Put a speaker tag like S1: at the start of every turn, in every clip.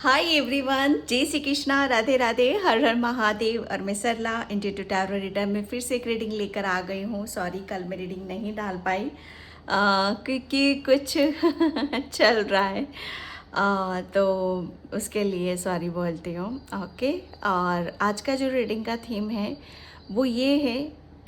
S1: Hi everyone, जय श्री कृष्णा, राधे राधे, हर हर महादेव। और मैं सरला इंस्टीट्यूट टैरो रीडर में फिर से एक रीडिंग लेकर आ गई हूँ। सॉरी, कल मैं रीडिंग नहीं डाल पाई क्योंकि कुछ चल रहा है, तो उसके लिए सॉरी बोलती हूँ। ओके। और आज का जो रीडिंग का थीम है वो ये है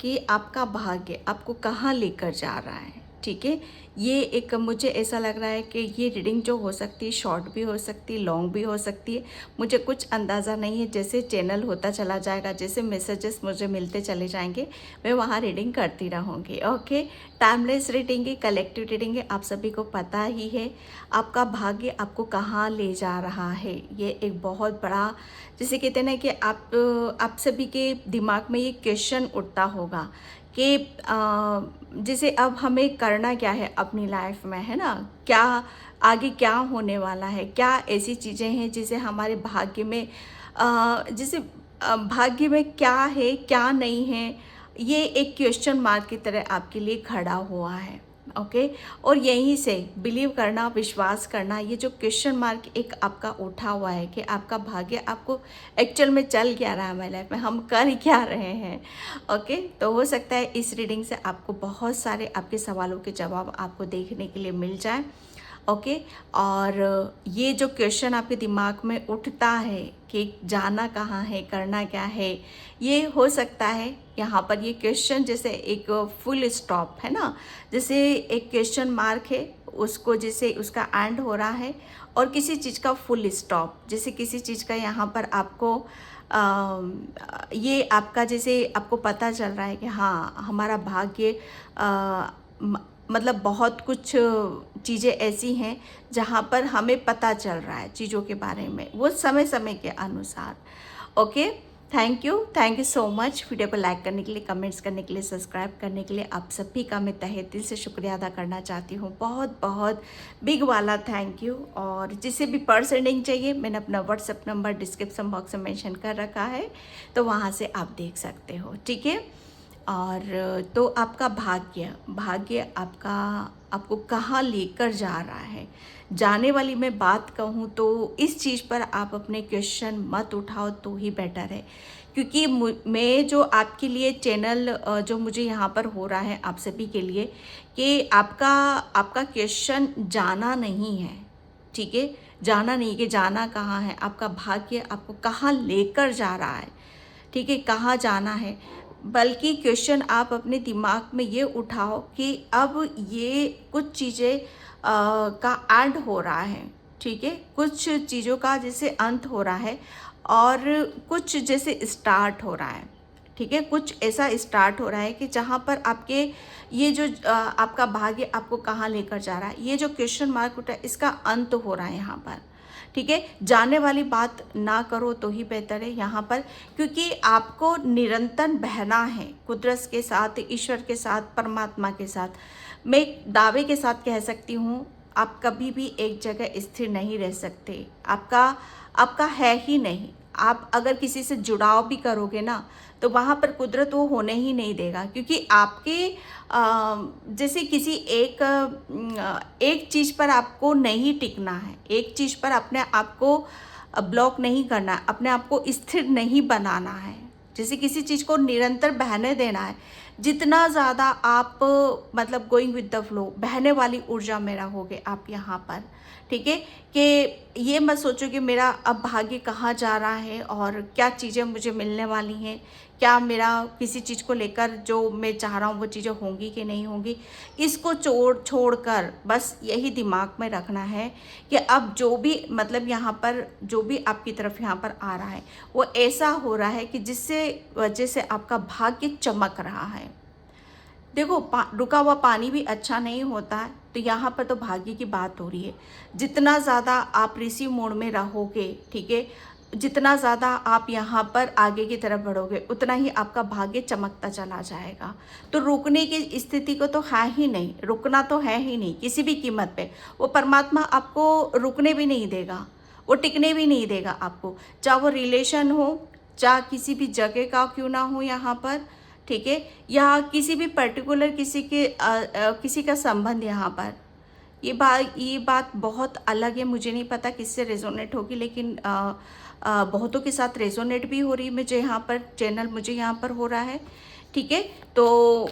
S1: कि आपका भाग्य आपको कहाँ लेकर जा रहा है। ठीक है, ये एक मुझे ऐसा लग रहा है कि ये रीडिंग जो हो सकती है शॉर्ट भी हो सकती है, लॉन्ग भी हो सकती है। मुझे कुछ अंदाज़ा नहीं है, जैसे चैनल होता चला जाएगा, जैसे मैसेजेस मुझे मिलते चले जाएंगे, मैं वहाँ रीडिंग करती रहूँगी। ओके, टाइमलेस रीडिंग है, कलेक्टिव रीडिंग है, आप सभी को पता ही है आपका भाग्य आपको कहाँ ले जा रहा है। ये एक बहुत बड़ा, जैसे कहते हैं ना कि आप सभी के दिमाग में ये क्वेश्चन उठता होगा कि जैसे अब हमें करना क्या है अपनी लाइफ में, है ना, क्या आगे क्या होने वाला है, क्या ऐसी चीज़ें हैं जिसे हमारे भाग्य में जैसे भाग्य में क्या है क्या नहीं है, ये एक क्वेश्चन मार्क की तरह आपके लिए खड़ा हुआ है। ओके, और यहीं से बिलीव करना, विश्वास करना, ये जो क्वेश्चन मार्क एक आपका उठा हुआ है कि आपका भाग्य आपको एक्चुअल में चल क्या रहा है हमारी लाइफ में, हम कर क्या रहे हैं। ओके, तो हो सकता है इस रीडिंग से आपको बहुत सारे आपके सवालों के जवाब आपको देखने के लिए मिल जाए। ओके, और ये जो क्वेश्चन आपके दिमाग में उठता है कि जाना कहाँ है, करना क्या है, ये हो सकता है यहाँ पर ये क्वेश्चन जैसे एक फुल स्टॉप है ना, जैसे एक क्वेश्चन मार्क है, उसको जैसे उसका एंड हो रहा है, और किसी चीज़ का फुल स्टॉप, जैसे किसी चीज़ का यहाँ पर आपको ये आपका जैसे आपको पता चल रहा है कि हाँ हमारा भाग्य मतलब बहुत कुछ चीज़ें ऐसी हैं जहाँ पर हमें पता चल रहा है चीज़ों के बारे में, वो समय समय के अनुसार। Okay, thank you so much. Video को लाइक करने के लिए, कमेंट्स करने के लिए, सब्सक्राइब करने के लिए आप सभी का मैं तहे दिल से शुक्रिया अदा करना चाहती हूँ। बहुत बहुत बिग वाला थैंक यू। और जिसे भी पर्सनिंग चाहिए, मैंने अपना व्हाट्सएप नंबर डिस्क्रिप्शन बॉक्स में मेंशन कर रखा है, तो वहाँ से आप देख सकते हो। ठीक है, और तो आपका भाग्य भाग्य आपका आपको कहाँ लेकर जा रहा है, जाने वाली मैं बात कहूँ तो इस चीज़ पर आप अपने क्वेश्चन मत उठाओ तो ही बेटर है, क्योंकि मैं जो आपके लिए चैनल जो मुझे यहाँ पर हो रहा है आप सभी के लिए कि आपका आपका क्वेश्चन जाना नहीं है। ठीक है, जाना नहीं कि जाना कहाँ है, आपका भाग्य आपको कहाँ लेकर जा रहा है। ठीक है, कहाँ जाना है, बल्कि क्वेश्चन आप अपने दिमाग में ये उठाओ कि अब ये कुछ चीज़ें का एंड हो रहा है। ठीक है, कुछ चीज़ों का जैसे अंत हो रहा है और कुछ जैसे स्टार्ट हो रहा है। ठीक है, कुछ ऐसा स्टार्ट हो रहा है कि जहाँ पर आपके ये जो आपका भाग्य आपको कहाँ लेकर जा रहा है, ये जो क्वेश्चन मार्क उठा है, इसका अंत हो रहा है यहाँ पर। ठीक है, जाने वाली बात ना करो तो ही बेहतर है यहाँ पर, क्योंकि आपको निरंतर बहना है कुदरत के साथ, ईश्वर के साथ, परमात्मा के साथ। मैं दावे के साथ कह सकती हूँ आप कभी भी एक जगह स्थिर नहीं रह सकते, आपका आपका है ही नहीं। आप अगर किसी से जुड़ाव भी करोगे ना, तो वहाँ पर कुदरत वो होने ही नहीं देगा, क्योंकि आपके जैसे किसी एक चीज़ पर आपको नहीं टिकना है, एक चीज़ पर अपने आप को ब्लॉक नहीं करना है, अपने आप को स्थिर नहीं बनाना है, जैसे किसी चीज़ को निरंतर बहने देना है। जितना ज़्यादा आप मतलब गोइंग विद द फ्लो, बहने वाली ऊर्जा में रहोगे आप यहाँ पर। ठीक है, कि ये मत सोचो कि मेरा अब भाग्य कहाँ जा रहा है और क्या चीज़ें मुझे मिलने वाली हैं, क्या मेरा किसी चीज़ को लेकर जो मैं चाह रहा हूँ वो चीज़ें होंगी कि नहीं होंगी। इसको छोड़कर बस यही दिमाग में रखना है कि अब जो भी मतलब यहाँ पर जो भी आपकी तरफ यहाँ पर आ रहा है वो ऐसा हो रहा है कि जिससे वजह से आपका भाग्य चमक रहा है। देखो रुका हुआ पानी भी अच्छा नहीं होता है, तो यहाँ पर तो भाग्य की बात हो रही है। जितना ज़्यादा आप ऋषि मोड में रहोगे, ठीक है, जितना ज़्यादा आप यहाँ पर आगे की तरफ बढ़ोगे, उतना ही आपका भाग्य चमकता चला जाएगा। तो रुकने की स्थिति को तो है ही नहीं, रुकना तो है ही नहीं किसी भी कीमत पे। वो परमात्मा आपको रुकने भी नहीं देगा, वो टिकने भी नहीं देगा आपको, चाहे वो रिलेशन हो, चाहे किसी भी जगह का क्यों ना हो यहाँ पर। ठीक है, या किसी भी पर्टिकुलर किसी का संबंध यहाँ पर, ये बात बहुत अलग है, मुझे नहीं पता किससे रेजोनेट होगी, लेकिन बहुतों के साथ रेजोनेट भी हो रही है। मुझे यहाँ पर चैनल मुझे यहाँ पर हो रहा है, ठीक है। तो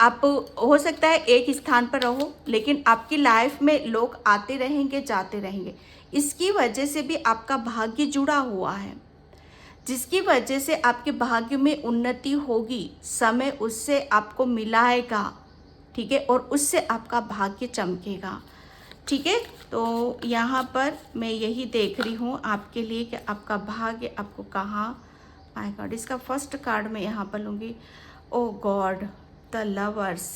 S1: आप हो सकता है एक स्थान पर रहो, लेकिन आपकी लाइफ में लोग आते रहेंगे जाते रहेंगे। इसकी वजह से भी आपका भाग्य जुड़ा हुआ है, जिसकी वजह से आपके भाग्य में उन्नति होगी, समय उससे आपको मिलाएगा, ठीक है, और उससे आपका भाग्य चमकेगा, ठीक है। तो यहाँ पर मैं यही देख रही हूँ आपके लिए कि आपका भाग्य आपको कहाँ। माय गॉड, इसका फर्स्ट कार्ड मैं यहाँ पर लूँगी। Oh God, the lovers,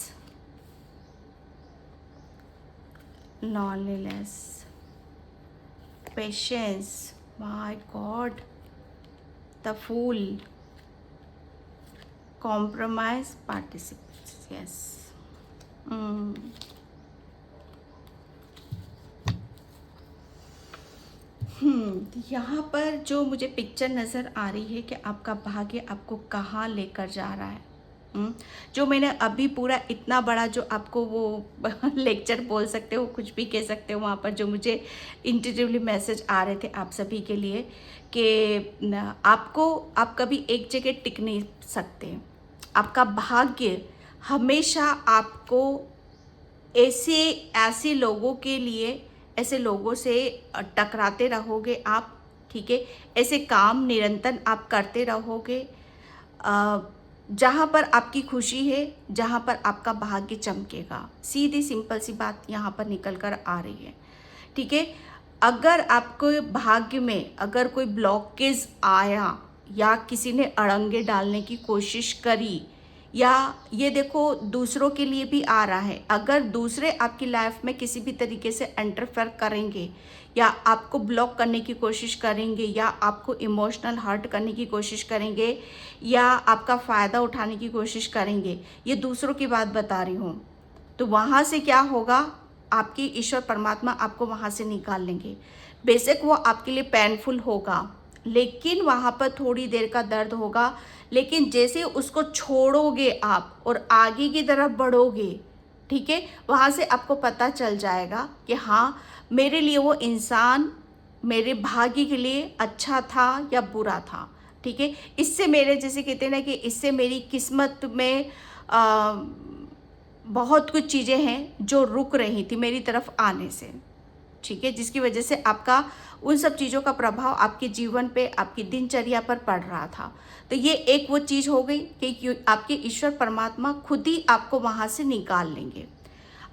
S1: loneliness, patience, my God, the fool, compromise, participates, yes. यहाँ पर जो मुझे पिक्चर नज़र आ रही है कि आपका भाग्य आपको कहाँ लेकर जा रहा है। जो मैंने अभी पूरा इतना बड़ा जो आपको वो लेक्चर बोल सकते हो, कुछ भी कह सकते हो, वहाँ पर जो मुझे इंट्यूटिवली मैसेज आ रहे थे आप सभी के लिए कि आप कभी एक जगह टिक नहीं सकते। आपका भाग्य हमेशा आपको ऐसे लोगों के लिए, ऐसे लोगों से टकराते रहोगे आप, ठीक है। ऐसे काम निरंतर आप करते रहोगे जहाँ पर आपकी खुशी है, जहाँ पर आपका भाग्य चमकेगा। सीधी सिंपल सी बात यहाँ पर निकल कर आ रही है, ठीक है। अगर आपको भाग्य में अगर कोई ब्लॉकेज आया या किसी ने अड़ंगे डालने की कोशिश करी, या ये देखो दूसरों के लिए भी आ रहा है, अगर दूसरे आपकी लाइफ में किसी भी तरीके से इंटरफेयर करेंगे या आपको ब्लॉक करने की कोशिश करेंगे या आपको इमोशनल हर्ट करने की कोशिश करेंगे या आपका फ़ायदा उठाने की कोशिश करेंगे, ये दूसरों की बात बता रही हूँ, तो वहाँ से क्या होगा, आपकी ईश्वर परमात्मा आपको वहाँ से निकाल लेंगे। बेशक वो आपके लिए पेनफुल होगा, लेकिन वहाँ पर थोड़ी देर का दर्द होगा, लेकिन जैसे उसको छोड़ोगे आप और आगे की तरफ बढ़ोगे, ठीक है, वहाँ से आपको पता चल जाएगा कि हाँ, मेरे लिए वो इंसान मेरे भाग्य के लिए अच्छा था या बुरा था, ठीक है। इससे मेरे, जैसे कहते हैं ना कि इससे मेरी किस्मत में बहुत कुछ चीज़ें हैं जो रुक रही थी मेरी तरफ आने से, ठीक है, जिसकी वजह से आपका उन सब चीज़ों का प्रभाव आपके जीवन पे, आपकी दिनचर्या पर पड़ रहा था। तो ये एक वो चीज़ हो गई कि आपके ईश्वर परमात्मा खुद ही आपको वहाँ से निकाल लेंगे।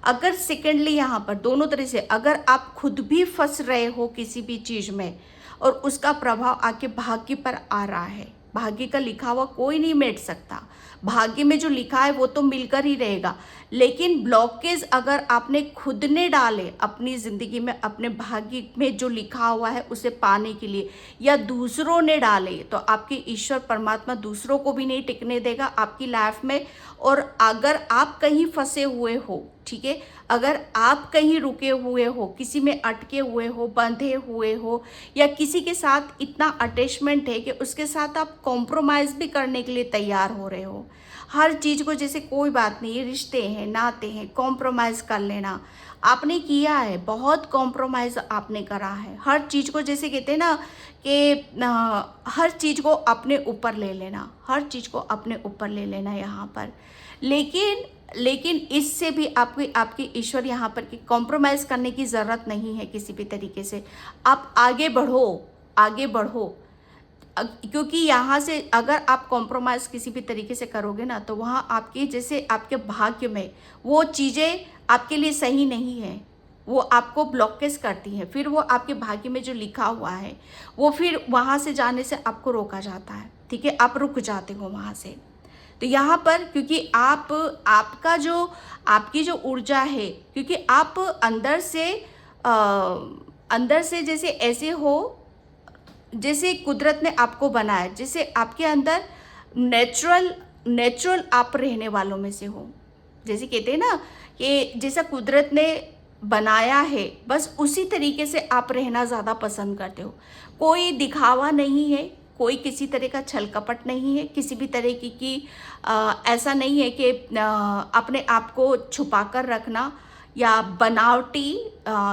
S1: अगर सेकेंडली यहाँ पर दोनों तरह से, अगर आप खुद भी फंस रहे हो किसी भी चीज़ में और उसका प्रभाव आपके भाग्य पर आ रहा है, भाग्य का लिखा हुआ कोई नहीं मिट सकता, भाग्य में जो लिखा है वो तो मिलकर ही रहेगा, लेकिन ब्लॉकेज अगर आपने खुद ने डाले अपनी ज़िंदगी में, अपने भाग्य में जो लिखा हुआ है उसे पाने के लिए, या दूसरों ने डाले, तो आपके ईश्वर परमात्मा दूसरों को भी नहीं टिकने देगा आपकी लाइफ में। और अगर आप कहीं फंसे हुए हो, ठीक है, अगर आप कहीं रुके हुए हो, किसी में अटके हुए हो, बंधे हुए हो, या किसी के साथ इतना अटैचमेंट है कि उसके साथ आप कॉम्प्रोमाइज़ भी करने के लिए तैयार हो रहे हो, हर चीज़ को, जैसे कोई बात नहीं, ये रिश्ते हैं, नाते हैं, कॉम्प्रोमाइज़ कर लेना आपने किया है, बहुत कॉम्प्रोमाइज़ आपने करा है, हर चीज़ को, जैसे कहते हैं ना कि हर चीज़ को अपने ऊपर ले लेना, हर चीज़ को अपने ऊपर ले लेना यहाँ पर। लेकिन इससे भी आपके ईश्वर यहाँ पर कि कॉम्प्रोमाइज़ करने की ज़रूरत नहीं है किसी भी तरीके से, आप आगे बढ़ो, क्योंकि यहाँ से अगर आप कॉम्प्रोमाइज़ किसी भी तरीके से करोगे ना, तो वहाँ आपकी, जैसे आपके भाग्य में वो चीज़ें आपके लिए सही नहीं है, वो आपको ब्लॉकेज करती हैं, फिर वो आपके भाग्य में जो लिखा हुआ है वो फिर वहाँ से जाने से आपको रोका जाता है, ठीक है, आप रुक जाते हो वहाँ से। तो यहाँ पर क्योंकि आपकी जो ऊर्जा है, क्योंकि आप अंदर से जैसे ऐसे हो जैसे कुदरत ने आपको बनाया, जैसे आपके अंदर नेचुरल आप रहने वालों में से हो, जैसे कहते हैं ना कि जैसा कुदरत ने बनाया है बस उसी तरीके से आप रहना ज़्यादा पसंद करते हो। कोई दिखावा नहीं है, कोई किसी तरह का छल कपट नहीं है, किसी भी तरह की ऐसा नहीं है कि अपने आप को छुपा कर रखना या बनावटी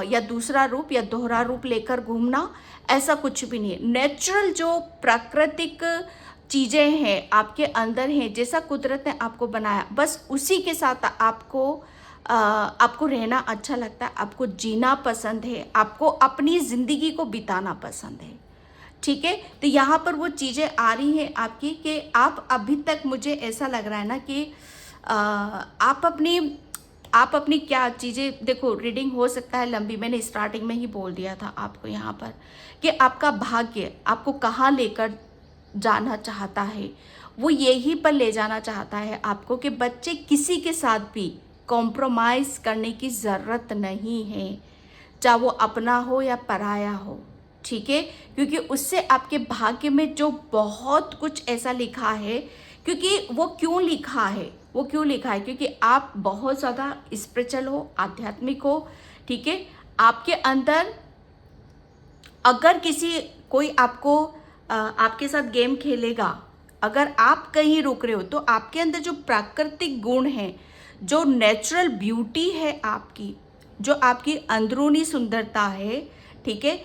S1: या दूसरा रूप या दोहरा रूप लेकर घूमना, ऐसा कुछ भी नहीं है। नेचुरल जो प्राकृतिक चीज़ें हैं आपके अंदर हैं, जैसा कुदरत ने आपको बनाया, बस उसी के साथ आपको रहना अच्छा लगता है, आपको जीना पसंद है, आपको अपनी ज़िंदगी को बिताना पसंद है। ठीक है, तो यहाँ पर वो चीज़ें आ रही हैं आपकी कि आप अभी तक, मुझे ऐसा लग रहा है ना कि आप अपनी क्या चीज़ें, देखो रीडिंग हो सकता है लंबी, मैंने स्टार्टिंग में ही बोल दिया था आपको यहाँ पर कि आपका भाग्य आपको कहाँ लेकर जाना चाहता है, वो यही पर ले जाना चाहता है आपको कि बच्चे किसी के साथ भी कॉम्प्रोमाइज़ करने की ज़रूरत नहीं है, चाहे वो अपना हो या पराया हो। ठीक है, क्योंकि उससे आपके भाग्य में जो बहुत कुछ ऐसा लिखा है, क्योंकि वो क्यों लिखा है, वो क्यों लिखा है, क्योंकि आप बहुत ज़्यादा स्पिरिचुअल हो, आध्यात्मिक हो। ठीक है, आपके अंदर अगर कोई आपके साथ गेम खेलेगा, अगर आप कहीं रुक रहे हो, तो आपके अंदर जो प्राकृतिक गुण है, जो नेचुरल ब्यूटी है आपकी, जो आपकी अंदरूनी सुंदरता है, ठीक है,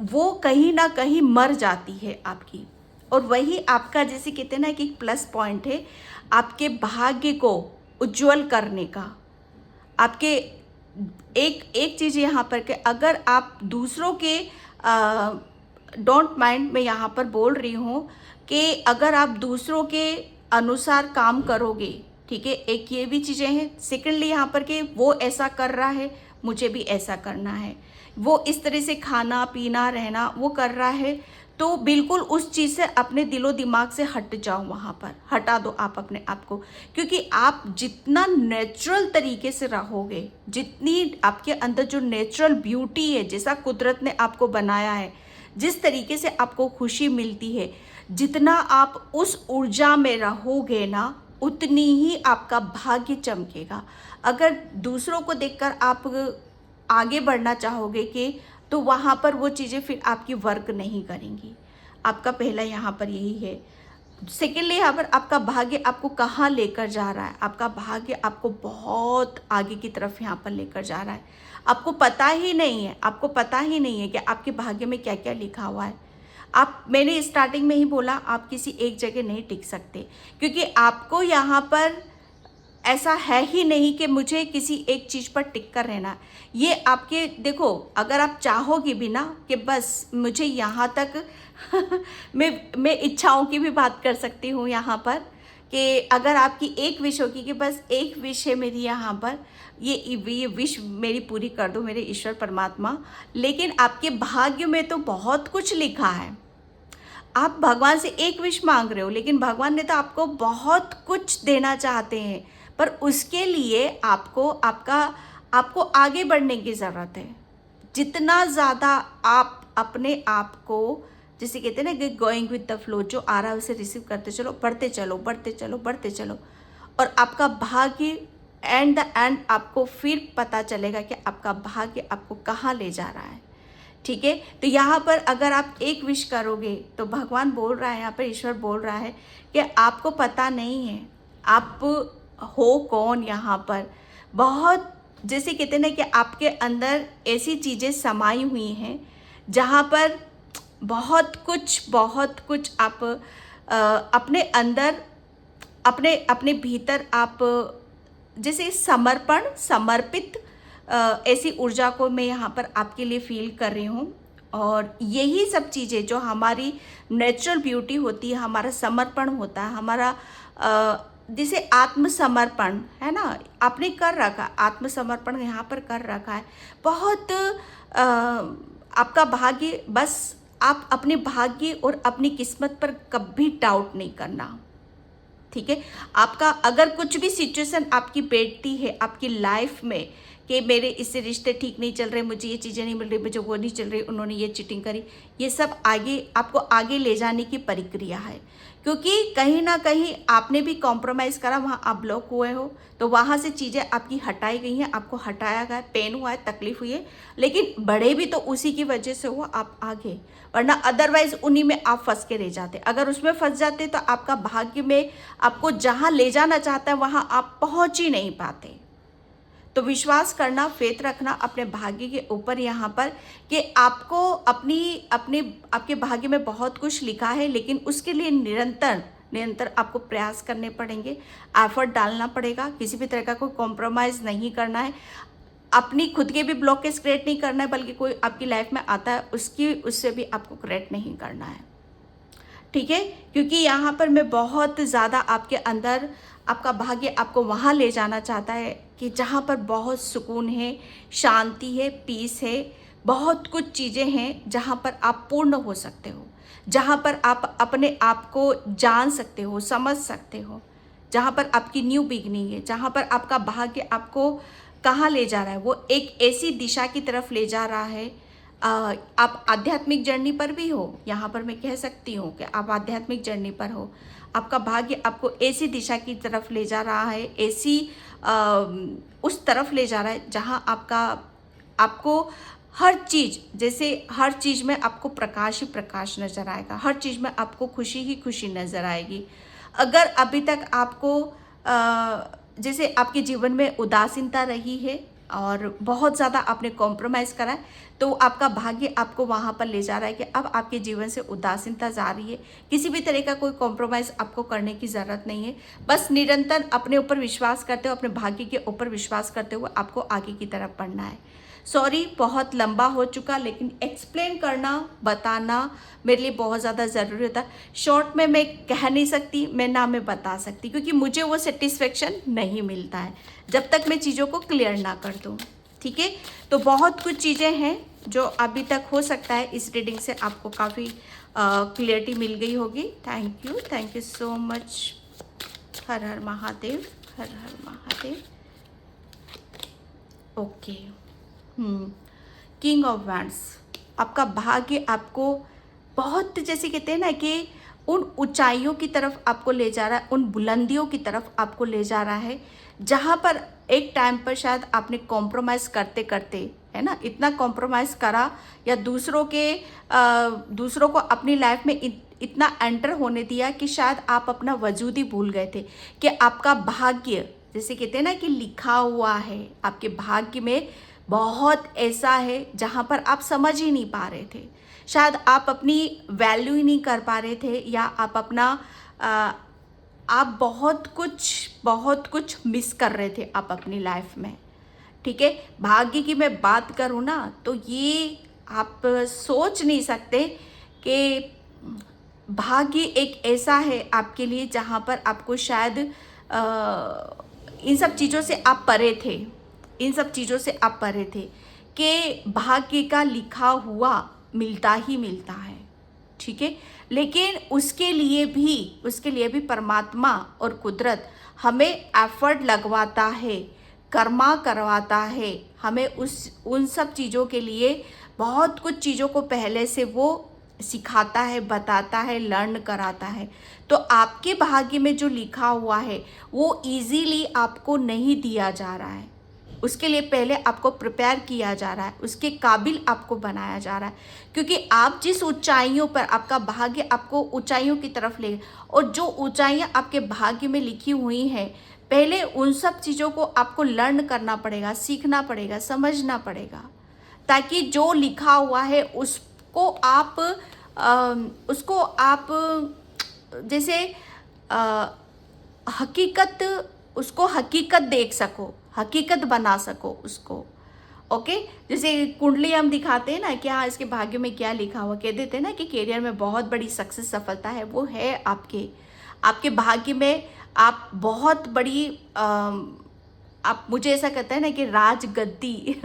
S1: वो कहीं ना कहीं मर जाती है आपकी। और वही आपका, जैसे कहते हैं ना, कि प्लस पॉइंट है आपके भाग्य को उज्जवल करने का। आपके एक चीज़ यहाँ पर कि अगर आप दूसरों के डोंट माइंड, मैं यहाँ पर बोल रही हूँ कि अगर आप दूसरों के अनुसार काम करोगे, ठीक है, एक ये भी चीज़ें हैं। सेकेंडली यहाँ पर कि वो ऐसा कर रहा है, मुझे भी ऐसा करना है, वो इस तरह से खाना पीना रहना वो कर रहा है, तो बिल्कुल उस चीज़ से अपने दिलो दिमाग से हट जाओ, वहाँ पर हटा दो आप अपने आप को। क्योंकि आप जितना नेचुरल तरीके से रहोगे, जितनी आपके अंदर जो नेचुरल ब्यूटी है, जैसा कुदरत ने आपको बनाया है, जिस तरीके से आपको खुशी मिलती है, जितना आप उस ऊर्जा में रहोगे ना, उतनी ही आपका भाग्य चमकेगा। अगर दूसरों को देखकर आप आगे बढ़ना चाहोगे तो वहाँ पर वो चीज़ें फिर आपकी वर्क नहीं करेंगी। आपका पहला यहाँ पर यही है। सेकेंडली यहाँ पर आपका भाग्य आपको कहाँ लेकर जा रहा है, आपका भाग्य आपको बहुत आगे की तरफ यहाँ पर लेकर जा रहा है। आपको पता ही नहीं है कि आपके भाग्य में क्या क्या लिखा हुआ है। मैंने स्टार्टिंग में ही बोला, आप किसी एक जगह नहीं टिक सकते, क्योंकि आपको यहाँ पर ऐसा है ही नहीं कि मुझे किसी एक चीज़ पर टिक कर रहना। ये आपके, देखो, अगर आप चाहोगे भी ना कि बस मुझे यहाँ तक मैं इच्छाओं की भी बात कर सकती हूँ यहाँ पर, कि अगर आपकी एक विश होगी कि बस एक विश है मेरी यहाँ पर, ये विश मेरी पूरी कर दो मेरे ईश्वर परमात्मा। लेकिन आपके भाग्य में तो बहुत कुछ लिखा है। आप भगवान से एक विश मांग रहे हो, लेकिन भगवान ने तो आपको बहुत कुछ देना चाहते हैं, पर उसके लिए आपको आगे बढ़ने की ज़रूरत है। जितना ज़्यादा आप अपने आप को, जैसे कहते हैं ना कि गोइंग विद द फ्लो, जो आ रहा है उसे रिसीव करते चलो, बढ़ते चलो, बढ़ते चलो, बढ़ते चलो, और आपका भाग्य एंड द एंड आपको फिर पता चलेगा कि आपका भाग्य आपको कहाँ ले जा रहा है। ठीक है, तो यहाँ पर अगर आप एक विश करोगे, तो भगवान बोल रहा है, यहाँ पर ईश्वर बोल रहा है कि आपको पता नहीं है आप हो कौन। यहाँ पर बहुत, जैसे कहते हैं ना कि आपके अंदर ऐसी चीज़ें समाई हुई हैं जहाँ पर बहुत कुछ आप अपने अंदर, अपने भीतर आप जैसे समर्पित ऐसी ऊर्जा को मैं यहाँ पर आपके लिए फील कर रही हूँ। और यही सब चीज़ें जो हमारी नेचुरल ब्यूटी होती है, हमारा समर्पण होता है, हमारा जैसे आत्मसमर्पण है ना, आपने कर रखा, आत्मसमर्पण यहाँ पर कर रखा है। बहुत आपका भाग्य, बस आप अपने भाग्य और अपनी किस्मत पर कभी डाउट नहीं करना। ठीक है, आपका अगर कुछ भी सिचुएशन आपकी बैठती है आपकी लाइफ में कि मेरे इससे रिश्ते ठीक नहीं चल रहे, मुझे ये चीज़ें नहीं मिल रही, मुझे वो नहीं चल रही, उन्होंने ये चीटिंग करी, ये सब आपको आगे ले जाने की प्रक्रिया है। क्योंकि कहीं ना कहीं आपने भी कॉम्प्रोमाइज़ करा, वहाँ आप ब्लॉक हुए हो, तो वहाँ से चीज़ें आपकी हटाई गई हैं, आपको हटाया गया, पेन हुआ है, तकलीफ हुई है, लेकिन बड़े भी तो उसी की वजह से हुआ आप आगे, वरना अदरवाइज उन्हीं में आप फंस के रह जाते। अगर उसमें फंस जाते तो आपका भाग्य में आपको जहाँ ले जाना चाहता है वहाँ आप पहुँच ही नहीं पाते। तो विश्वास करना, फेथ रखना अपने भाग्य के ऊपर यहाँ पर कि आपको आपके भाग्य में बहुत कुछ लिखा है, लेकिन उसके लिए निरंतर आपको प्रयास करने पड़ेंगे, एफर्ट डालना पड़ेगा, किसी भी तरह का कोई कॉम्प्रोमाइज़ नहीं करना है, अपनी खुद के भी ब्लॉकेज क्रिएट नहीं करना है, बल्कि कोई आपकी लाइफ में आता है उससे भी आपको क्रिएट नहीं करना है। ठीक है, क्योंकि यहाँ पर मैं बहुत ज़्यादा आपके अंदर आपका भाग्य आपको वहाँ ले जाना चाहता है कि जहाँ पर बहुत सुकून है, शांति है, पीस है, बहुत कुछ चीज़ें हैं जहाँ पर आप पूर्ण हो सकते हो, जहाँ पर आप अपने आप को जान सकते हो, समझ सकते हो, जहाँ पर आपकी न्यू बिगनिंग है, जहाँ पर आपका भाग्य आपको कहाँ ले जा रहा है, वो एक ऐसी दिशा की तरफ ले जा रहा है। आप आध्यात्मिक जर्नी पर भी हो, यहाँ पर मैं कह सकती हूँ कि आप आध्यात्मिक जर्नी पर हो, आपका भाग्य आपको ऐसी दिशा की तरफ ले जा रहा है, ऐसी उस तरफ ले जा रहा है जहाँ आपको हर चीज़, जैसे हर चीज़ में आपको प्रकाश ही प्रकाश नज़र आएगा, हर चीज़ में आपको खुशी ही खुशी नज़र आएगी। अगर अभी तक आपको जैसे आपके जीवन में उदासीनता रही है और बहुत ज़्यादा आपने कॉम्प्रोमाइज़ करा है, तो आपका भाग्य आपको वहाँ पर ले जा रहा है कि अब आपके जीवन से उदासीनता जा रही है, किसी भी तरह का कोई कॉम्प्रोमाइज़ आपको करने की ज़रूरत नहीं है, बस निरंतर अपने ऊपर विश्वास करते हुए, अपने भाग्य के ऊपर विश्वास करते हुए आपको आगे की तरफ बढ़ना है। सॉरी, बहुत लंबा हो चुका, लेकिन एक्सप्लेन करना, बताना मेरे लिए बहुत ज़्यादा ज़रूरी होता है। शॉर्ट में मैं कह नहीं सकती, मैं बता सकती, क्योंकि मुझे वो सेटिस्फेक्शन नहीं मिलता है जब तक मैं चीज़ों को क्लियर ना कर दूँ। ठीक है, तो बहुत कुछ चीज़ें हैं जो अभी तक हो सकता है इस रीडिंग से आपको काफ़ी क्लियरिटी मिल गई होगी। Thank you so much. Her her Mahadev, her her Mahadev. Okay, king of wands, आपका भाग्य आपको बहुत, जैसे कहते हैं ना कि उन ऊंचाइयों की तरफ आपको ले जा रहा है, उन बुलंदियों की तरफ आपको ले जा रहा है जहाँ पर एक टाइम पर शायद आपने कॉम्प्रोमाइज़ करते करते, है ना, इतना कॉम्प्रोमाइज़ करा, या दूसरों को अपनी लाइफ में इतना एंटर होने दिया कि शायद आप अपना वजूद ही भूल गए थे कि आपका भाग्य, जैसे कहते हैं ना कि लिखा हुआ है, आपके भाग्य में बहुत ऐसा है जहाँ पर आप समझ ही नहीं पा रहे थे, शायद आप अपनी वैल्यू ही नहीं कर पा रहे थे, या आप बहुत कुछ मिस कर रहे थे आप अपनी लाइफ में। ठीक है, भाग्य की मैं बात करूँ ना, तो ये आप सोच नहीं सकते कि भाग्य एक ऐसा है आपके लिए जहाँ पर आपको शायद इन सब चीज़ों से आप परे थे, कि भाग्य का लिखा हुआ मिलता ही मिलता है। ठीक है, लेकिन उसके लिए भी परमात्मा और कुदरत हमें एफर्ट लगवाता है, कर्मा करवाता है, हमें उन सब चीज़ों के लिए बहुत कुछ चीज़ों को पहले से वो सिखाता है, बताता है, लर्न कराता है। तो आपके भाग्य में जो लिखा हुआ है वो इजीली आपको नहीं दिया जा रहा है, उसके लिए पहले आपको प्रिपेयर किया जा रहा है, उसके काबिल आपको बनाया जा रहा है, क्योंकि आप जिस ऊंचाइयों पर, आपका भाग्य आपको ऊंचाइयों की तरफ ले, और जो ऊंचाइयां आपके भाग्य में लिखी हुई हैं, पहले उन सब चीज़ों को आपको लर्न करना पड़ेगा, सीखना पड़ेगा, समझना पड़ेगा, ताकि जो लिखा हुआ है उसको आप जैसे हकीकत देख सको, हकीकत बना सको उसको। ओके, जैसे कुंडली हम दिखाते हैं ना कि हाँ इसके भाग्य में क्या लिखा हुआ, कह देते हैं ना कि करियर में बहुत बड़ी सक्सेस, सफलता है, वो है आपके भाग्य में। आप बहुत बड़ी आप, मुझे ऐसा कहता है ना कि राजगद्दी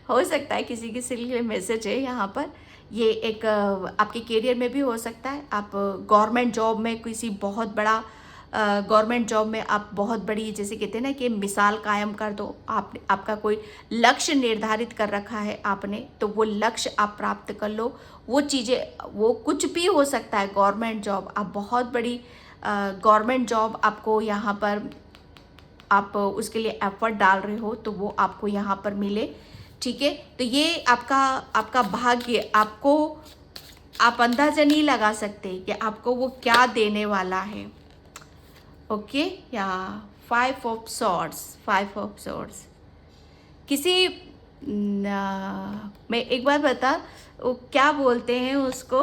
S1: हो सकता है, किसी के लिए मैसेज है यहाँ पर, ये एक आपके करियर में भी हो सकता है। आप गवर्नमेंट जॉब में, किसी बहुत बड़ा गवर्नमेंट जॉब में आप बहुत बड़ी, जैसे कहते हैं ना कि मिसाल कायम कर दो, आपका कोई लक्ष्य निर्धारित कर रखा है आपने, तो वो लक्ष्य आप प्राप्त कर लो। वो चीज़ें, वो कुछ भी हो सकता है, गवर्नमेंट जॉब, आप बहुत बड़ी गवर्नमेंट जॉब आपको यहाँ पर, आप उसके लिए एफर्ट डाल रहे हो, तो वो आपको यहाँ पर मिले। ठीक है, तो ये आपका भाग्य, आपको आप अंदाजा नहीं लगा सकते कि आपको वो क्या देने वाला है। ओके, या 5 ऑफ सॉर्ड्स, किसी मैं एक बार बता, वो क्या बोलते हैं उसको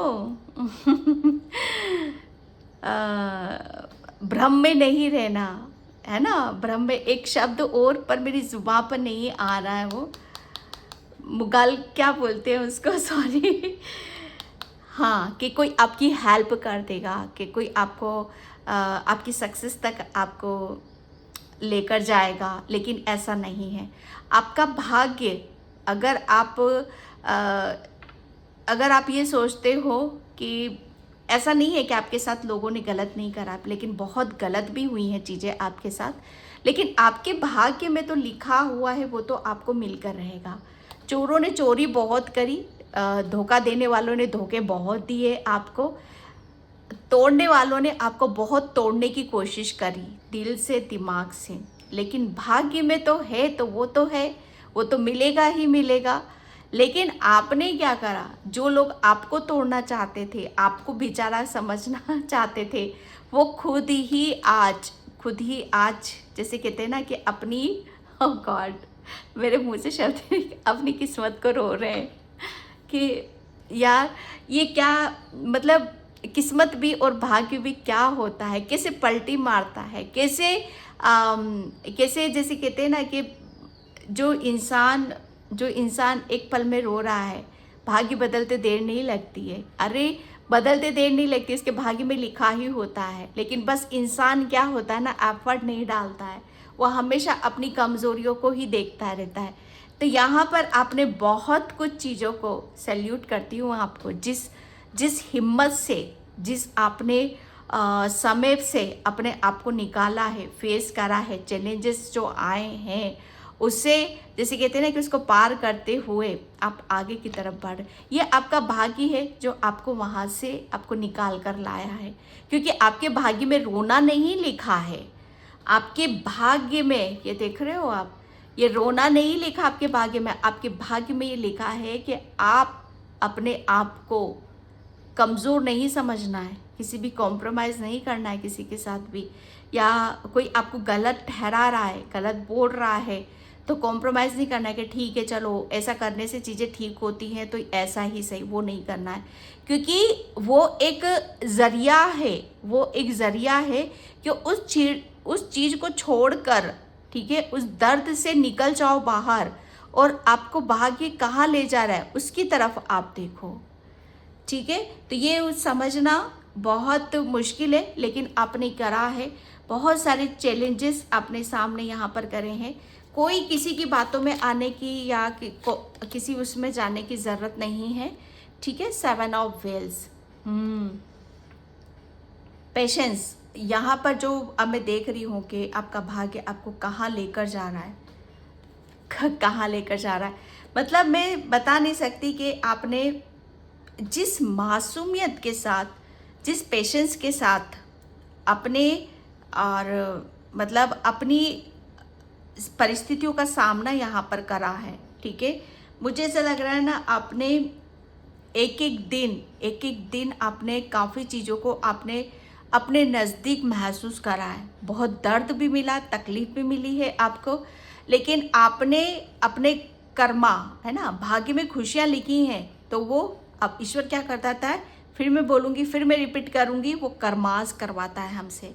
S1: भ्रम में नहीं रहना, है ना। भ्रम में एक शब्द और पर मेरी जुबान पर नहीं आ रहा है, वो मुगल क्या बोलते हैं उसको सॉरी। हाँ, कि कोई आपकी हेल्प कर देगा, कि कोई आपको आपकी सक्सेस तक आपको लेकर जाएगा, लेकिन ऐसा नहीं है। आपका भाग्य, अगर आप अगर आप ये सोचते हो कि ऐसा नहीं है कि आपके साथ लोगों ने गलत नहीं करा, लेकिन बहुत गलत भी हुई हैं चीज़ें आपके साथ, लेकिन आपके भाग्य में तो लिखा हुआ है वो तो आपको मिलकर रहेगा। चोरों ने चोरी बहुत करी, धोखा देने वालों ने धोखे बहुत दिए आपको, तोड़ने वालों ने आपको बहुत तोड़ने की कोशिश करी दिल से दिमाग से, लेकिन भाग्य में तो है, तो वो तो है, वो तो मिलेगा ही मिलेगा। लेकिन आपने क्या करा, जो लोग आपको तोड़ना चाहते थे, आपको बेचारा समझना चाहते थे, वो खुद ही आज जैसे कहते हैं ना कि अपनी, ओह गॉड मेरे मुंह से शब्द अपनी किस्मत को रो रहे हैं कि यार ये क्या, मतलब किस्मत भी और भाग्य भी क्या होता है, कैसे पलटी मारता है, कैसे कैसे जैसे कहते हैं ना कि जो इंसान एक पल में रो रहा है, भाग्य बदलते देर नहीं लगती है। अरे बदलते देर नहीं लगती, इसके भाग्य में लिखा ही होता है, लेकिन बस इंसान क्या होता है ना, एफर्ट नहीं डालता है, वो हमेशा अपनी कमज़ोरियों को ही देखता रहता है। तो यहाँ पर आपने बहुत कुछ चीज़ों को सैल्यूट करती हूँ आपको, जिस हिम्मत से, जिस आपने समय से अपने आप को निकाला है, फेस करा है, चैलेंजेस जो आए हैं उससे, जैसे कहते हैं ना कि उसको पार करते हुए आप आगे की तरफ बढ़, ये आपका भाग्य है जो आपको वहाँ से आपको निकाल कर लाया है। क्योंकि आपके भाग्य में रोना नहीं लिखा है, आपके भाग्य में, ये देख रहे हो आप, ये रोना नहीं लिखा आपके भाग्य में, आपके भाग्य में ये लिखा है कि आप अपने आप को कमज़ोर नहीं समझना है, किसी भी कॉम्प्रोमाइज़ नहीं करना है किसी के साथ भी, या कोई आपको गलत ठहरा रहा है, गलत बोल रहा है, तो कॉम्प्रोमाइज़ नहीं करना है कि ठीक है चलो ऐसा करने से चीज़ें ठीक होती हैं तो ऐसा ही सही, वो नहीं करना है। क्योंकि वो एक ज़रिया है, वो एक ज़रिया है कि उस चीज़ को छोड़कर, ठीक है, उस दर्द से निकल जाओ बाहर, और आपको भाग्य कहाँ ले जा रहा है उसकी तरफ आप देखो, ठीक है। तो ये समझना बहुत मुश्किल है, लेकिन आपने करा है, बहुत सारे चैलेंजेस आपने सामने यहाँ पर करे हैं। कोई किसी की बातों में आने की या किसी उसमें जाने की ज़रूरत नहीं है, ठीक है। 7 ऑफ व्हील्स, पेशेंस, यहाँ पर जो अब मैं देख रही हूँ कि आपका भाग्य आपको कहाँ लेकर जा रहा है, कहाँ लेकर जा रहा है, मतलब मैं बता नहीं सकती कि आपने जिस मासूमियत के साथ, जिस पेशेंस के साथ अपने और मतलब अपनी परिस्थितियों का सामना यहाँ पर करा है, ठीक है। मुझे ऐसा लग रहा है ना, आपने एक एक दिन आपने काफ़ी चीज़ों को आपने अपने नज़दीक महसूस करा है, बहुत दर्द भी मिला, तकलीफ भी मिली है आपको, लेकिन आपने अपने कर्मा, है ना, भाग्य में खुशियाँ लिखी हैं, तो वो अब ईश्वर क्या करता है, फिर मैं बोलूँगी, फिर मैं रिपीट करूँगी, वो कर्मास करवाता है हमसे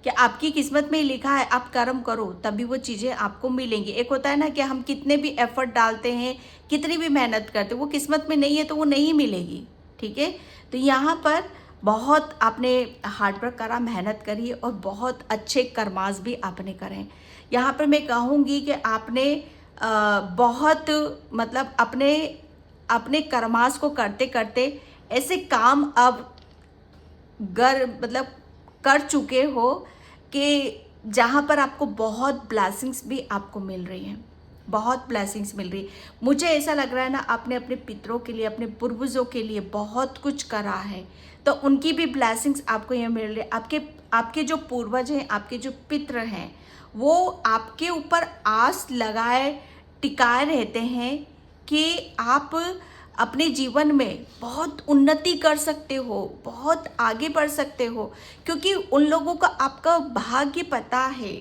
S1: कि आपकी किस्मत में लिखा है, आप कर्म करो तभी वो चीज़ें आपको मिलेंगी। एक होता है ना कि हम कितने भी एफर्ट डालते हैं, कितनी भी मेहनत करते हैं, वो किस्मत में नहीं है तो वो नहीं मिलेगी, ठीक है। तो यहाँ पर बहुत आपने हार्डवर्क करा, मेहनत करी, और बहुत अच्छे कर्मास भी आपने करें। यहाँ पर मैं कहूँगी कि आपने बहुत मतलब अपने कर्मास को करते करते ऐसे काम अब मतलब कर चुके हो कि जहाँ पर आपको बहुत ब्लेसिंग्स भी आपको मिल रही हैं, बहुत ब्लेसिंग्स मिल रही है। मुझे ऐसा लग रहा है ना, आपने अपने पितरों के लिए, अपने पूर्वजों के लिए बहुत कुछ करा है, तो उनकी भी ब्लेसिंग्स आपको यहाँ मिल रही है। आपके जो पूर्वज हैं, आपके जो पितर हैं, वो आपके ऊपर आस लगाए टिकाए रहते हैं कि आप अपने जीवन में बहुत उन्नति कर सकते हो, बहुत आगे बढ़ सकते हो, क्योंकि उन लोगों का आपका भाग्य पता है,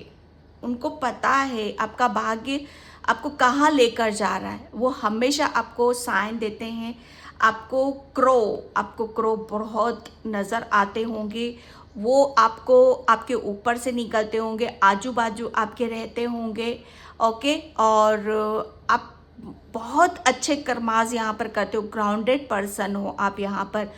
S1: उनको पता है आपका भाग्य आपको कहाँ लेकर जा रहा है, वो हमेशा आपको साइन देते हैं। आपको क्रो बहुत नज़र आते होंगे, वो आपको आपके ऊपर से निकलते होंगे, आजू बाजू आपके रहते होंगे। ओके, और आप बहुत अच्छे कर्माज यहाँ पर करते हो, ग्राउंडेड पर्सन हो आप यहाँ पर।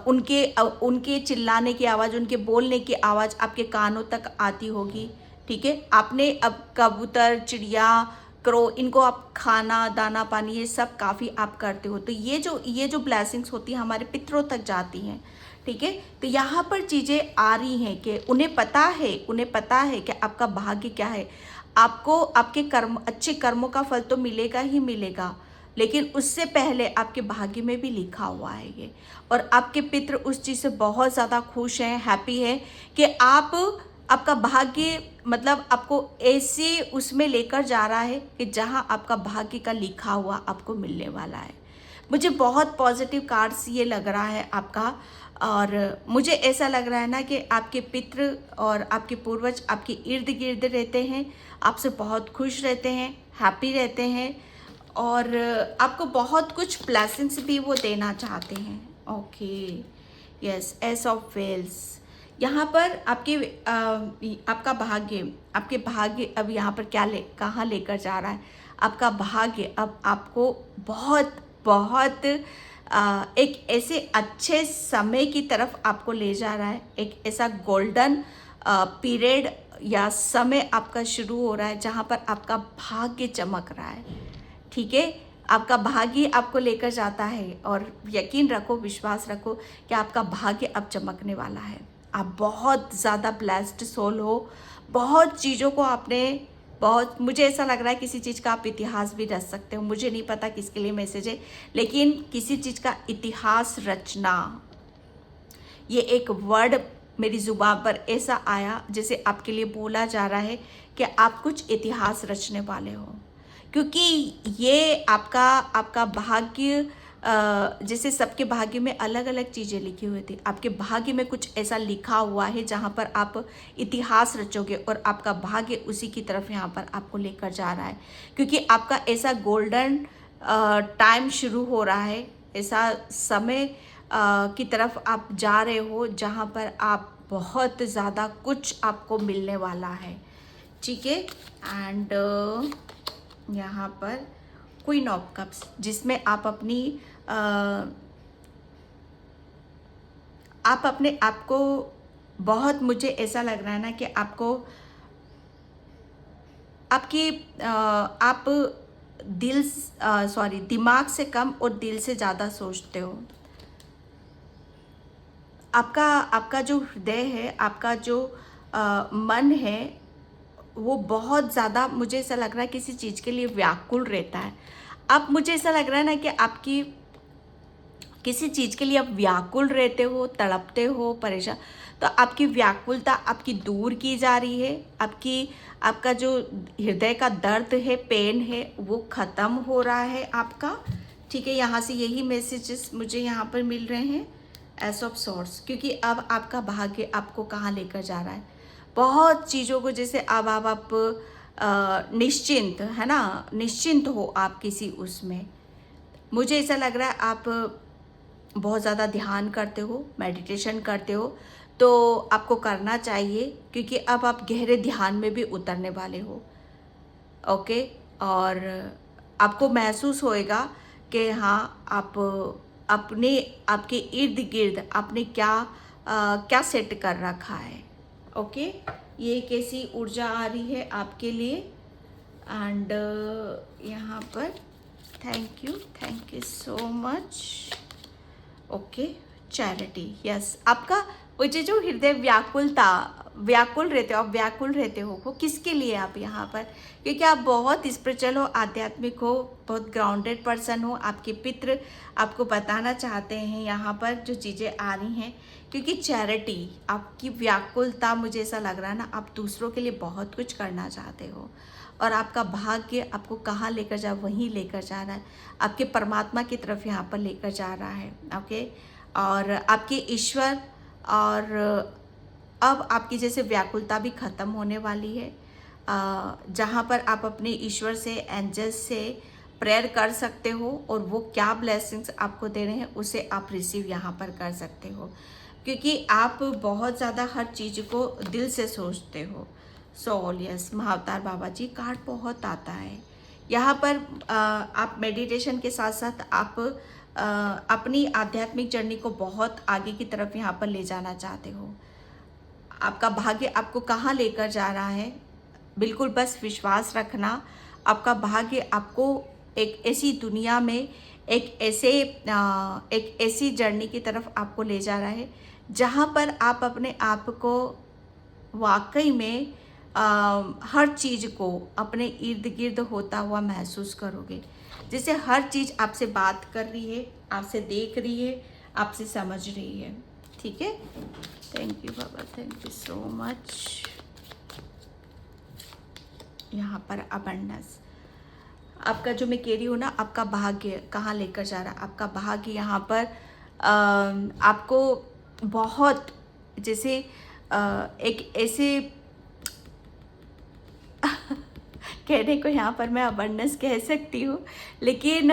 S1: उनके चिल्लाने की आवाज़, उनके बोलने की आवाज़ आपके कानों तक आती होगी। ठीक है, आपने अब कबूतर, चिड़िया, क्रो, इनको आप खाना, दाना पानी, ये सब काफ़ी आप करते हो, तो ये जो ब्लेसिंग्स होती हैं हमारे पितरों तक जाती हैं। ठीक है, तो यहाँ पर चीज़ें आ रही हैं कि उन्हें पता है कि आपका भाग्य क्या है। आपको आपके कर्म, अच्छे कर्मों का फल तो मिलेगा ही मिलेगा, लेकिन उससे पहले आपके भाग्य में भी लिखा हुआ है ये। और आपके पितृ उस चीज़ से बहुत ज़्यादा खुश हैं, हैप्पी हैं कि आपका भाग्य, मतलब आपको ऐसे उसमें लेकर जा रहा है कि जहाँ आपका भाग्य का लिखा हुआ आपको मिलने वाला है। मुझे बहुत पॉजिटिव कार्ड्स ये लग रहा है आपका, और मुझे ऐसा लग रहा है ना कि आपके पितृ और आपके पूर्वज आपके इर्द गिर्द रहते हैं, आपसे बहुत खुश रहते हैं, हैप्पी रहते हैं, और आपको बहुत कुछ ब्लेसिंग्स भी वो देना चाहते हैं। Okay, yes, ace of Wales. यहाँ पर आपके भाग्य अब यहाँ पर कहाँ लेकर जा रहा है। आपका भाग्य अब आपको बहुत बहुत एक ऐसे अच्छे समय की तरफ आपको ले जा रहा है। एक ऐसा गोल्डन पीरियड या समय आपका शुरू हो रहा है जहाँ पर आपका भाग्य चमक रहा है। ठीक है, आपका भाग्य आपको लेकर जाता है, और यकीन रखो, विश्वास रखो कि आपका भाग्य अब चमकने वाला है। आप बहुत ज़्यादा ब्लेस्ड सोल हो, बहुत चीज़ों को आपने मुझे ऐसा लग रहा है किसी चीज़ का आप इतिहास भी रच सकते हो। मुझे नहीं पता किसके लिए मैसेज है, लेकिन किसी चीज़ का इतिहास रचना, ये एक वर्ड मेरी ज़ुबान पर ऐसा आया जैसे आपके लिए बोला जा रहा है कि आप कुछ इतिहास रचने वाले हो, क्योंकि ये आपका भाग्य, जैसे सबके भाग्य में अलग अलग चीज़ें लिखी हुई थी, आपके भाग्य में कुछ ऐसा लिखा हुआ है जहाँ पर आप इतिहास रचोगे, और आपका भाग्य उसी की तरफ यहाँ पर आपको लेकर जा रहा है, क्योंकि आपका ऐसा गोल्डन टाइम शुरू हो रहा है, ऐसा समय की तरफ आप जा रहे हो जहाँ पर आप बहुत ज़्यादा कुछ आपको मिलने वाला है। ठीक है, एंड यहाँ पर क्वीन ऑफ कप्स, जिसमें आप अपने आप को बहुत, मुझे ऐसा लग रहा है ना कि आप दिमाग से कम और दिल से ज़्यादा सोचते हो। आपका जो हृदय है, आपका जो मन है, वो बहुत ज़्यादा, मुझे ऐसा लग रहा है किसी चीज़ के लिए व्याकुल रहता है। अब मुझे ऐसा लग रहा है ना कि आपकी किसी चीज़ के लिए आप व्याकुल रहते हो, तड़पते हो, परेशान, तो आपकी व्याकुलता आपकी दूर की जा रही है। आपका जो हृदय का दर्द है, पेन है, वो ख़त्म हो रहा है आपका। ठीक है, यहाँ से यही मैसेजेस मुझे यहाँ पर मिल रहे हैं, एस ऑफ सॉर्ड्स, क्योंकि अब आपका भाग्य आपको कहाँ लेकर जा रहा है। बहुत चीज़ों को, जैसे अब आप निश्चिंत है ना, निश्चिंत हो आप किसी उसमें। मुझे ऐसा लग रहा है आप बहुत ज़्यादा ध्यान करते हो, मेडिटेशन करते हो, तो आपको करना चाहिए, क्योंकि अब आप गहरे ध्यान में भी उतरने वाले हो। ओके, और आपको महसूस होएगा कि हाँ, आपके इर्द गिर्द आपने क्या सेट कर रखा है। ओके, ये कैसी ऊर्जा आ रही है आपके लिए, एंड यहाँ पर thank you so much. Okay, charity, yes, आपका मुझे जो हृदय व्याकुल रहते हो वो किसके लिए आप यहाँ पर, क्योंकि आप बहुत स्पिरिचुअल हो, आध्यात्मिक हो, बहुत ग्राउंडेड पर्सन हो। आपके पितृ आपको बताना चाहते हैं यहाँ पर जो चीज़ें आ रही हैं, क्योंकि चैरिटी, आपकी व्याकुलता, मुझे ऐसा लग रहा है ना, आप दूसरों के लिए बहुत कुछ करना चाहते हो, और आपका भाग्य आपको कहाँ लेकर वहीं लेकर जा रहा है, आपके परमात्मा की तरफ यहाँ पर लेकर जा रहा है। ओके, और आपके ईश्वर, और अब आपकी जैसे व्याकुलता भी ख़त्म होने वाली है, जहाँ पर आप अपने ईश्वर से, एंजल्स से प्रेयर कर सकते हो और वो क्या ब्लेसिंग्स आपको दे रहे हैं उसे आप रिसीव यहाँ पर कर सकते हो, क्योंकि आप बहुत ज़्यादा हर चीज़ को दिल से सोचते हो। सो यस, महाअवतार बाबा जी कार्ड बहुत आता है यहाँ पर। आप मेडिटेशन के साथ साथ आप अपनी आध्यात्मिक जर्नी को बहुत आगे की तरफ यहाँ पर ले जाना चाहते हो। आपका भाग्य आपको कहाँ लेकर जा रहा है, बिल्कुल बस विश्वास रखना। आपका भाग्य आपको एक ऐसी दुनिया में, एक ऐसी जर्नी की तरफ आपको ले जा रहा है जहाँ पर आप अपने आप को वाकई में हर चीज़ को अपने इर्द गिर्द होता हुआ महसूस करोगे, जैसे हर चीज़ आपसे बात कर रही है, आपसे देख रही है, आपसे समझ रही है। ठीक है, thank you Baba, thank you so much. यहाँ पर अबंडेंस, आपका जो मैं कह रही हूँ ना, आपका भाग्य कहाँ लेकर जा रहा है। आपका भाग्य यहाँ पर आपको बहुत जैसे एक ऐसे कहने को यहाँ पर मैं अबंडेंस कह सकती हूँ, लेकिन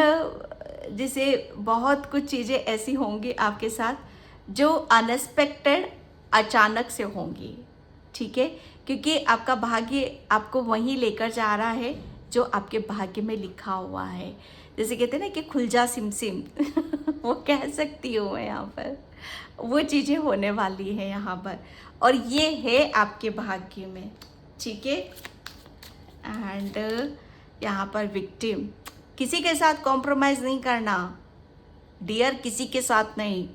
S1: जैसे बहुत कुछ चीज़ें ऐसी होंगी आपके साथ जो अनएक्सपेक्टेड, अचानक से होंगी। ठीक है, क्योंकि आपका भाग्य आपको वहीं लेकर जा रहा है जो आपके भाग्य में लिखा हुआ है। जैसे कहते हैं ना कि खुल जा सिम सिम वो कह सकती हूँ मैं यहाँ पर, वो चीज़ें होने वाली है यहाँ पर, और ये है आपके भाग्य में। ठीक है, एंड यहाँ पर विक्टिम, किसी के साथ कॉम्प्रोमाइज़ नहीं करना डियर, किसी के साथ नहीं,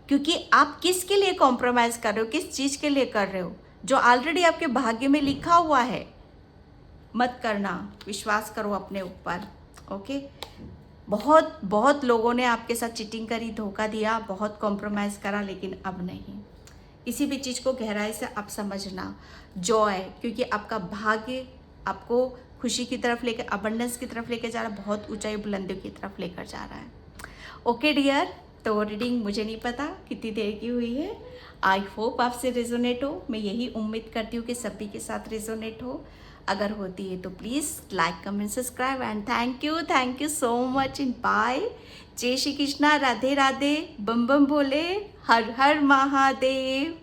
S1: क्योंकि आप किसके लिए कॉम्प्रोमाइज़ कर रहे हो, किस चीज़ के लिए कर रहे हो, जो ऑलरेडी आपके भाग्य में लिखा हुआ है मत करना। विश्वास करो अपने ऊपर। ओके, बहुत बहुत लोगों ने आपके साथ चीटिंग करी, धोखा दिया, बहुत कॉम्प्रोमाइज़ करा, लेकिन अब नहीं। किसी भी चीज़ को गहराई से आप समझना, जॉय, क्योंकि आपका भाग्य आपको खुशी की तरफ लेकर, अबंडेंस की तरफ लेकर जा रहा है, बहुत ऊंचाई बुलंदियों की तरफ लेकर जा रहा है। ओके डियर, तो रीडिंग मुझे नहीं पता कितनी देर की हुई है। आई होप आपसे रेजोनेट हो, मैं यही उम्मीद करती हूँ कि सभी के साथ रेजोनेट हो। अगर होती है तो please like, comment, subscribe, and thank you so much in by. जय श्री कृष्णा, राधे राधे, बम बम भोले, हर हर महादेव।